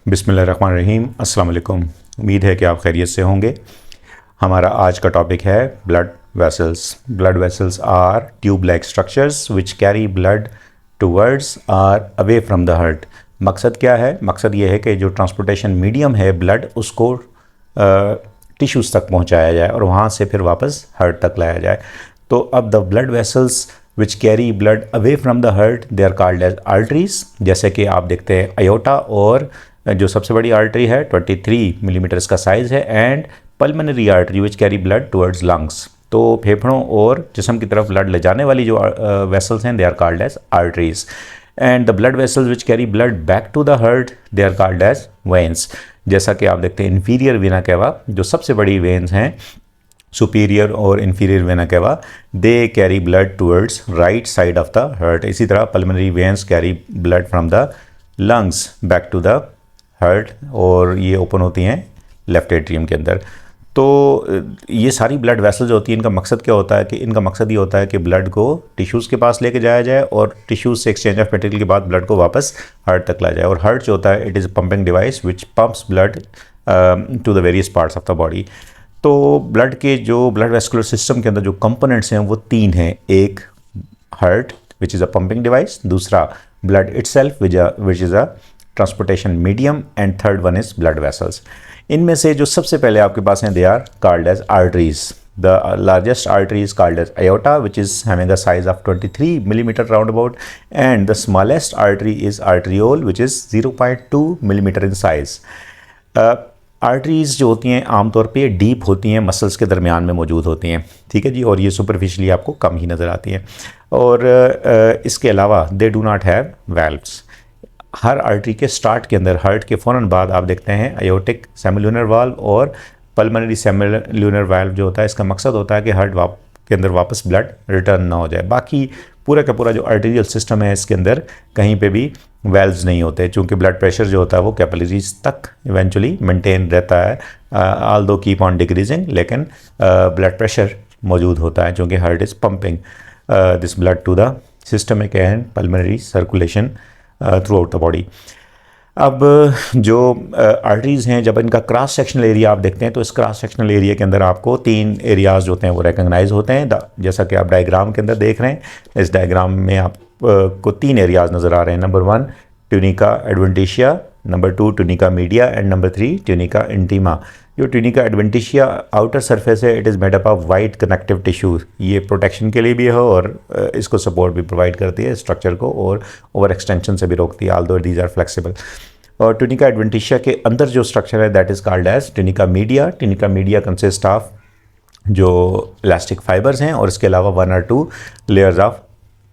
बिस्मिल्लाहिर्रहमानिर्रहीम। अस्सलाम वालेकुम। उम्मीद है कि आप खैरियत से होंगे। हमारा आज का टॉपिक है blood vessels. Blood vessels are tube like structures which carry blood towards or away from the heart. मकसद क्या है? मकसद ये है कि जो ट्रांसपोर्टेशन मीडियम है ब्लड, उसको टिश्यूज़ तक पहुंचाया जाए और वहाँ से फिर वापस हार्ट तक लाया जाए। तो अब the blood vessels which carry blood away from the heart they are called as arteries. जैसे कि आप देखते हैं अयोटा, और जो सबसे बड़ी आर्टरी है 23 मिलीमीटर का साइज़ है, and pulmonary artery which carry blood towards lungs. तो फेफड़ों और जिस्म की तरफ ब्लड ले जाने वाली जो वेसल्स हैं they are called as arteries. And the blood vessels which carry blood back to the heart they are called as veins. जैसा कि आप देखते हैं इन्फीरियर वेना कैवा, जो सबसे बड़ी वेन्स हैं, सुपीरियर और inferior vena cava, they carry blood towards right side of the heart. इसी तरह pulmonary veins carry blood from the lungs back to the heart, और ये ओपन होती हैं लेफ्ट एट्रियम के अंदर। तो ये सारी ब्लड वेसल्स होती हैं, इनका मकसद क्या होता है कि इनका मकसद ये होता है कि ब्लड को टिश्यूज़ के पास लेके जाया जाए और टिश्यूज़ से एक्सचेंज ऑफ मटेरियल के बाद ब्लड को वापस हार्ट तक लाया जाए। और हार्ट जो होता है it is a pumping device which pumps blood to the various parts of the body. तो ब्लड के जो ब्लड वेस्कुलर सिस्टम के अंदर जो कंपोनेंट्स हैं वो तीन हैं। एक heart which is a pumping device, दूसरा blood itself which is a transportation medium, and third one is blood vessels. इनमें से जो सबसे पहले आपके पास हैं they are called as arteries. The largest artery is called as aorta which is having a size of 23 millimeter roundabout, and the smallest artery is arteriole which is 0.2 millimeter in size. Arteries जो होती हैं आमतौर पे deep होती हैं, muscles के दरमियान में मौजूद होती हैं, ठीक है जी, और ये सुपरफिशली आपको कम ही नज़र आती हैं। और इसके अलावा they do not have valves. Her artery के स्टार्ट के अंदर, हार्ट के फ़ौरन बाद आप देखते हैं अयोटिक सेमिल्यूनर वाल्व और पल्मोनरी सेमिल्यूनर वाल्व जो होता है, इसका मकसद होता है कि हार्ट के अंदर वापस ब्लड रिटर्न ना हो जाए। बाकी पूरा का पूरा जो आर्टेरियल सिस्टम है इसके अंदर कहीं पे भी वेल्व्स नहीं होते, चूँकि ब्लड प्रेशर जो होता है वो कैपिलरीज तक इवेंचुअली मेंटेन रहता है, although keep on decreasing, लेकिन ब्लड प्रेशर मौजूद होता है चूँकि heart is pumping this blood to the systemic and pulmonary circulation throughout the body. अब जो आर्टरीज़ हैं, जब इनका क्रॉस सेक्शनल एरिया आप देखते हैं तो इस क्रॉस सेक्शनल एरिया के अंदर आपको तीन एरियाज़ जो होते हैं वो रिकग्नाइज होते हैं, जैसा कि आप डायग्राम के अंदर देख रहे हैं। इस डायग्राम में आप को तीन एरियाज़ नज़र आ रहे हैं। Number 1 tunica adventitia, number 2 tunica media, and number 3 tunica intima. जो ट्यूनिका एडवेंटिशिया आउटर सरफेस है it is made up of white connective tissue. ये प्रोटेक्शन के लिए भी है और इसको सपोर्ट भी प्रोवाइड करती है स्ट्रक्चर को, और ओवर एक्सटेंशन से भी रोकती है, ऑल्दो दीज आर फ्लेक्सिबल। और ट्यूनिका एडवेंटिशिया के अंदर जो स्ट्रक्चर है that is called as tunica media. Tunica media consist of जो इलास्टिक फाइबर्स हैं और इसके अलावा 1 or 2 layers of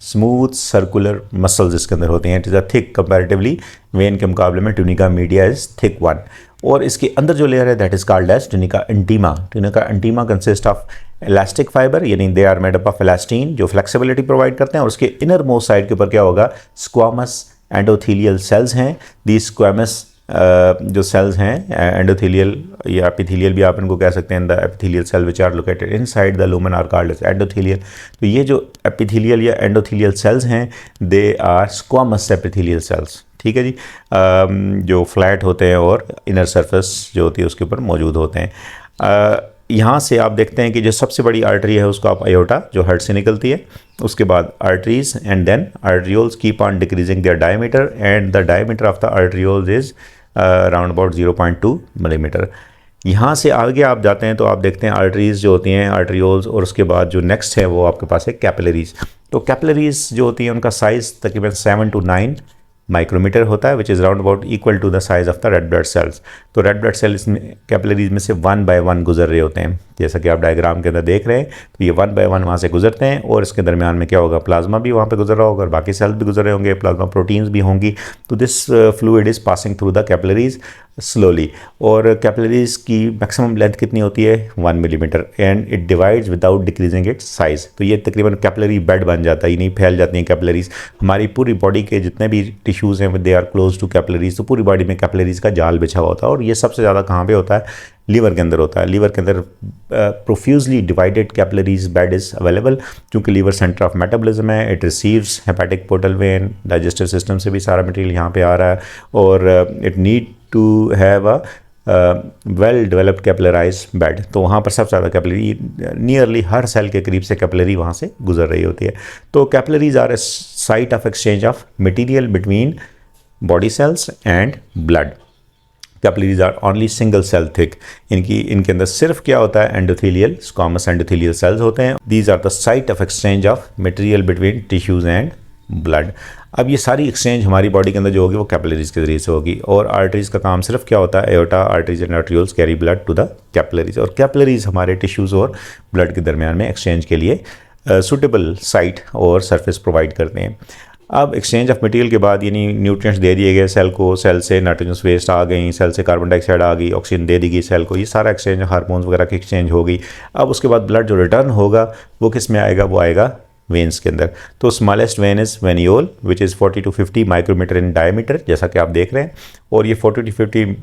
smooth circular muscles इसके अंदर होते हैं। It is a thick comparatively, vein के मुकाबले में tunica media is thick one. और इसके अंदर जो लेयर है that is called as tunica intima. Tunica intima consist of elastic fiber, यानी they are made up of elastin जो फ्लेक्सिबिलिटी प्रोवाइड करते हैं, और उसके इनर मोस्ट साइड के ऊपर क्या होगा, स्क्वामस एंडोथीलियल सेल्स हैं। दी स्क्वामस जो सेल्स हैं एंडोथीलियल या एपिथेलियल भी आप इनको कह सकते हैं, the epithelial cell which are located inside the lumen are called as endothelial. तो ये जो एपिथेलियल या एंडोथीलियल सेल्स हैं they are squamous epithelial cells, ठीक है जी, जो फ्लैट होते हैं और इनर सरफेस जो होती है उसके ऊपर मौजूद होते हैं। यहाँ से आप देखते हैं कि जो सबसे बड़ी आर्टरी है उसको आप अयोटा, जो हार्ट से निकलती है, उसके बाद arteries, and then arterioles keep on decreasing their diameter, and the diameter of the arterioles is around about 0.2 millimetre. यहाँ से आगे आप जाते हैं तो आप देखते हैं आर्टरीज जो होती हैं, आर्टरियोल्स, और उसके बाद जो नेक्स्ट है वो आपके पास है कैपिलरीज। तो कैपिलरीज जो होती हैं उनका साइज़ तकरीबन 7 to 9 माइक्रोमीटर होता है, which is round about equal to the size of the red blood cells. तो रेड ब्लड सेल इसमें कैपिलरीज में से 1 by 1 गुजर रहे होते हैं, जैसा कि आप डायग्राम के अंदर देख रहे हैं। तो ये 1 by 1 वहाँ से गुजरते हैं, और इसके दरमियान में क्या होगा, प्लाज्मा भी वहाँ पे गुजर रहा होगा और बाकी सेल्स भी गुजर रहे होंगे, प्लाज्मा प्रोटीन्स भी होंगी। तो this fluid is passing through the capillaries slowly. और कैपिलरीज की मैक्सिमम लेंथ कितनी होती है, 1 millimetre, and it divides without decreasing it's size. तो ये तकरीबन कैपिलरी बेड बन जाता है, ये नहीं फैल जाती हैं कैपिलरीज। हमारी पूरी बॉडी के जितने भी टिश्यूज़ हैं they are close to capillaries, तो पूरी बॉडी में कैपिलरीज का जाल बिछा होता है, और ये सबसे ज़्यादा कहाँ पे होता है, लीवर के अंदर होता है। लीवर के अंदर profusely divided capillaries bed is available, क्योंकि लीवर सेंटर ऑफ मेटाबॉलिज्म है, it receives hepatic portal vein, digestive system से भी सारा मटेरियल यहाँ पे आ रहा है, और it need to have a well developed capillaries bed, तो वहाँ पर सबसे ज़्यादा कैपिलरी, नियरली हर सेल के करीब से कैपिलरी वहाँ से गुजर रही होती है। तो capillaries are a site of exchange of material between body cells and blood. Capillaries are only single cell thick, इनके अंदर सिर्फ क्या होता है, एंडोथेलियल स्क्वामस एंडोथेलियल सेल्स होते हैं। These are the site of exchange of material between tissues and blood. अब ये सारी एक्सचेंज हमारी बॉडी के अंदर जो होगी वो कैपिलरीज के जरिए से होगी। और आर्टरीज का काम सिर्फ क्या होता है, aorta, arteries and arterioles carry blood to the capillaries, और कैपिलरीज हमारे टिश्यूज़ और ब्लड के दरमियान में एक्सचेंज के लिए सूटेबल साइट और सरफेस प्रोवाइड करते हैं। अब एक्सचेंज ऑफ मटेरियल के बाद यानी न्यूट्रिएंट्स दे दिए गए सेल को, सेल से नाइट्रोजन वेस्ट आ गई, सेल से कार्बन डाइऑक्साइड आ गई, ऑक्सीजन दे दी गई सेल को, ये सारा एक्सचेंज हार्मोन्स वगैरह की एक्सचेंज होगी। अब उसके बाद ब्लड जो रिटर्न होगा वो किस में आएगा, वो आएगा वेन्स के अंदर। तो smallest vein is venule which is 40 to 50 micrometer in diameter, जैसा कि आप देख रहे हैं। और ये 40 to 50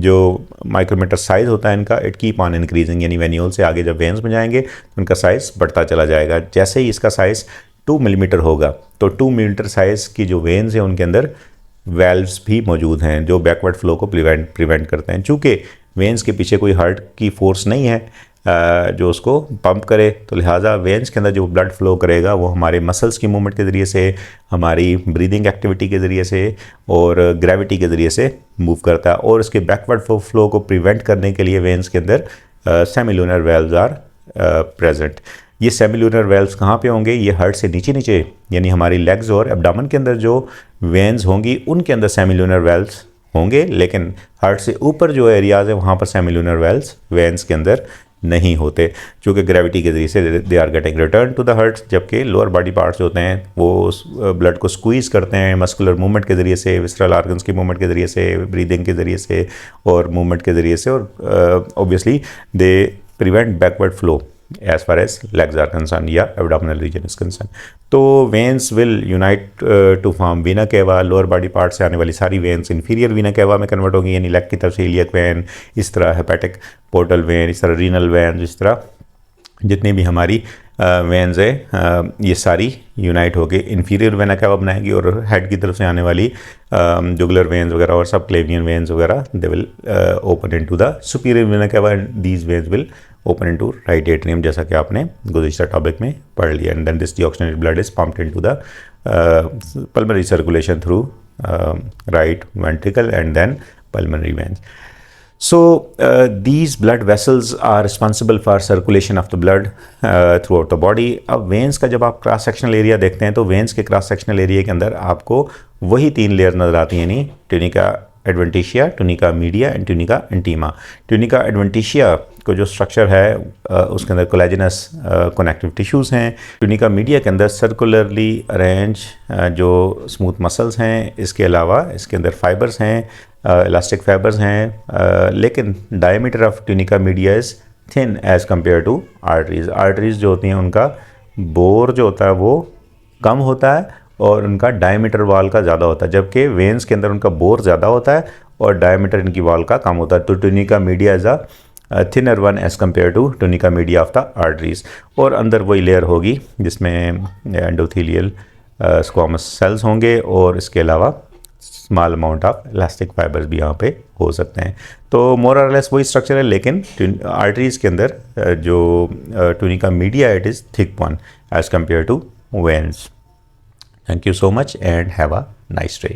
जो माइक्रोमीटर साइज़ होता है इनका, इट कीप ऑन इंक्रीजिंग, यानी वेनियोल से आगे जब वेन्स में जाएंगे तो इनका साइज़ बढ़ता चला जाएगा। जैसे ही इसका साइज़ 2 मिलीमीटर होगा तो 2 मिलीमीटर साइज़ की जो वेन्स हैं उनके अंदर वेल्व्स भी मौजूद हैं जो बैकवर्ड फ्लो को प्रिवेंट करते हैं। चूँकि वेन्स के पीछे कोई हार्ट की फोर्स नहीं है जो उसको पंप करे, तो लिहाजा वेन्स के अंदर जो ब्लड फ्लो करेगा वो हमारे मसल्स की मूवमेंट के ज़रिए से, हमारी ब्रीदिंग एक्टिविटी के ज़रिए से और ग्रेविटी के ज़रिए से मूव करता है। और इसके बैकवर्ड फ्लो को प्रिवेंट करने के लिए वेन्स के अंदर सेमिलुनर वेल्व्स आर प्रेजेंट। ये सेमिलुनर वेल्व्स कहाँ पे होंगे, ये हार्ट से नीचे नीचे यानी हमारी लेग्स और एब्डोमेन के अंदर जो वेन्स होंगी उनके अंदर सेमिलुनर वेल्व्स होंगे, लेकिन हार्ट से ऊपर जो एरियाज़ है वहाँ पर सेमिलुनर वेल्व्स वेन्स के अंदर नहीं होते, क्योंकि ग्रेविटी के ज़रिए से they are getting return to the heart. जबकि लोअर बॉडी पार्ट्स होते हैं वो ब्लड को स्क्वीज़ करते हैं मस्कुलर मूवमेंट के ज़रिए से, विसरल ऑर्गन्स की मूवमेंट के ज़रिए से, ब्रीदिंग के ज़रिए से और मूवमेंट के ज़रिए से, और obviously they prevent backward flow as far as legs are concerned या abdominal region is concerned। तो veins will unite to form vena cava। Lower body part से आने वाली सारी वेन्स इंफीरियर वीना कैवा में कन्वर्ट होंगी, यानी लेग की तरफ से इलियक वेन, इस तरह हेपेटिक पोर्टल वेन, इस तरह रीनल वेन, इस तरह जितनी भी हमारी वेन्स है ये सारी यूनाइट होके इंफीरियर वेना कैवा बनाएगी। और हेड की तरफ से आने वाली जुगुलर वेन्स वगैरह और सब क्लेवियन वेन्स वगैरह they will open into the superior vena cava and these veins will open into right atrium, जैसा कि आपने गुज़िश्ता टॉपिक में पढ़ लिया। And then this deoxygenated blood is pumped into the pulmonary circulation through right ventricle and then pulmonary veins। So these blood vessels are responsible for circulation of the blood throughout the body। अब veins का जब आप cross sectional area देखते हैं तो veins के cross sectional area के अंदर आपको वही 3 लेयर नज़र आती हैं, यानी tunica adventitia, tunica media and tunica intima. Tunica adventitia को जो स्ट्रक्चर है उसके अंदर कोलेजिनस कनेक्टिव टिश्यूज़ हैं। ट्यूनिका मीडिया के अंदर सर्कुलरली अरेंज जो स्मूथ मसल्स हैं, इसके अलावा इसके अंदर फाइबर्स हैं, इलास्टिक फाइबर्स हैं, लेकिन diameter of tunica media is thin as compare to arteries. Arteries जो होती हैं उनका बोर जो होता है वो कम होता है और उनका डायमीटर वाल का ज़्यादा होता है, जबकि वेन्स के अंदर उनका बोर ज़्यादा होता है और डायमीटर इनकी वाल का कम होता है। तो tunica media is a thinner one as compare to tunica media of the arteries. और अंदर वही लेयर होगी जिसमें एंडोथेलियल स्क्वामस सेल्स होंगे और इसके अलावा small amount of elastic fibres भी यहाँ पे हो सकते हैं। तो मोर और लेस वही स्ट्रक्चर है, लेकिन आर्टरीज़ के अंदर जो tunica media it is thick one as compare to veins. Thank you so much and have a nice day।